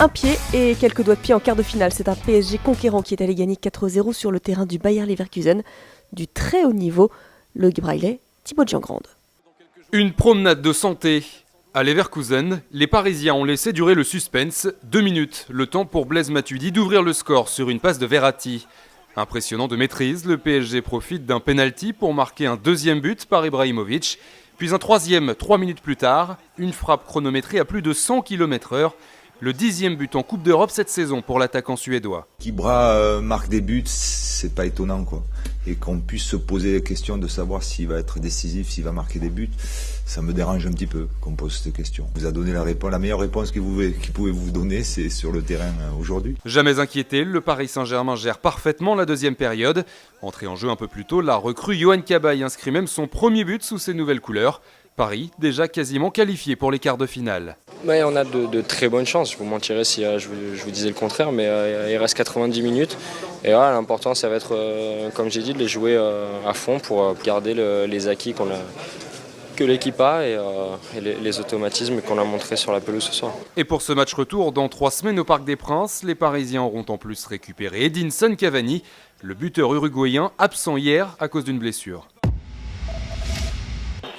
un pied et quelques doigts de pied en quart de finale. C'est un PSG conquérant qui est allé gagner 4-0 sur le terrain du Bayer Leverkusen. Du très haut niveau, le Braillais, Thibaut Giangrande. Une promenade de santé. À Leverkusen, les Parisiens ont laissé durer le suspense. 2 minutes, le temps pour Blaise Matuidi d'ouvrir le score sur une passe de Verratti. Impressionnant de maîtrise, le PSG profite d'un penalty pour marquer un deuxième but par Ibrahimovic. Puis un troisième 3 minutes plus tard, une frappe chronométrée à plus de 100 km/h. Le 10e but en Coupe d'Europe cette saison pour l'attaquant suédois. Qu'Ibra marque des buts, c'est pas étonnant quoi. Et qu'on puisse se poser la question de savoir s'il va être décisif, s'il va marquer des buts, ça me dérange un petit peu qu'on pose cette question. Il vous a donné la meilleure réponse qu'il pouvait vous donner, c'est sur le terrain aujourd'hui. Jamais inquiété, le Paris Saint-Germain gère parfaitement la deuxième période. Entré en jeu un peu plus tôt, la recrue Yohan Cabaye inscrit même son premier but sous ses nouvelles couleurs. Paris, déjà quasiment qualifié pour les quarts de finale. Ouais, on a de très bonnes chances, je vous mentirais si je vous disais le contraire, mais il reste 90 minutes. Et voilà, l'important, ça va être, comme j'ai dit, de les jouer à fond pour garder les acquis que l'équipe a et les automatismes qu'on a montrés sur la pelouse ce soir. Et pour ce match retour, dans 3 semaines au Parc des Princes, les Parisiens auront en plus récupéré Edinson Cavani, le buteur uruguayen absent hier à cause d'une blessure.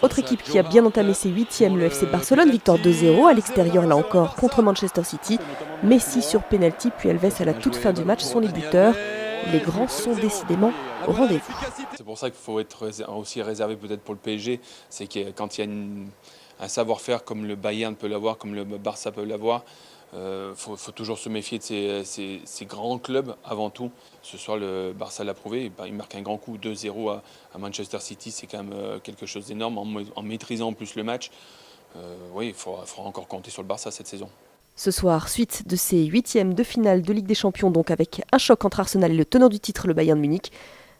Autre équipe qui a bien entamé ses 8e, le FC Barcelone, victoire 2-0 à l'extérieur là encore contre Manchester City. Messi sur penalty puis Alves à la toute fin du match sont les buteurs. Les grands sont décidément au rendez-vous. C'est pour ça qu'il faut être aussi réservé peut-être pour le PSG, c'est que quand il y a un savoir-faire comme le Bayern peut l'avoir, comme le Barça peut l'avoir, faut toujours se méfier de ces grands clubs avant tout. Ce soir, le Barça l'a prouvé, il marque un grand coup 2-0 à Manchester City, c'est quand même quelque chose d'énorme en maîtrisant en plus le match. Oui, il faudra encore compter sur le Barça cette saison. Ce soir, suite de ces 8e de finale de Ligue des Champions, donc avec un choc entre Arsenal et le tenant du titre, le Bayern de Munich,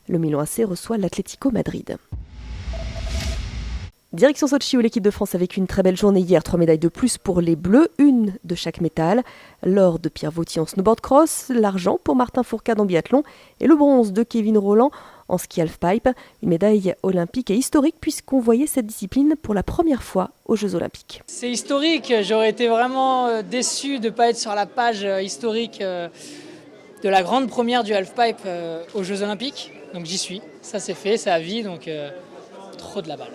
le Milan AC reçoit l'Atlético Madrid. Direction Sochi où l'équipe de France a vécu une très belle journée hier, 3 médailles de plus pour les Bleus, une de chaque métal. L'or de Pierre Vautier en snowboard cross, l'argent pour Martin Fourcade en biathlon et le bronze de Kevin Rolland en ski halfpipe. Une médaille olympique et historique puisqu'on voyait cette discipline pour la première fois aux Jeux Olympiques. C'est historique, j'aurais été vraiment déçu de ne pas être sur la page historique de la grande première du halfpipe aux Jeux Olympiques. Donc j'y suis, ça c'est fait, c'est à vie, donc trop de la balle.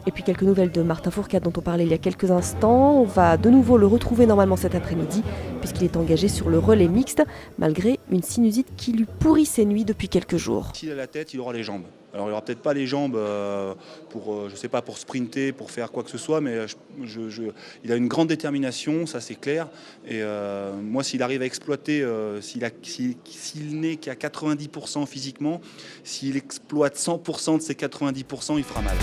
Et puis quelques nouvelles de Martin Fourcade dont on parlait il y a quelques instants. On va de nouveau le retrouver normalement cet après-midi puisqu'il est engagé sur le relais mixte malgré une sinusite qui lui pourrit ses nuits depuis quelques jours. S'il a la tête, il aura les jambes. Alors il n'aura peut-être pas les jambes pour, je sais pas, pour sprinter, pour faire quoi que ce soit, mais il a une grande détermination, ça c'est clair. Et moi, s'il arrive à exploiter, s'il n'est qu'à 90% physiquement, s'il exploite 100% de ses 90%, il fera mal.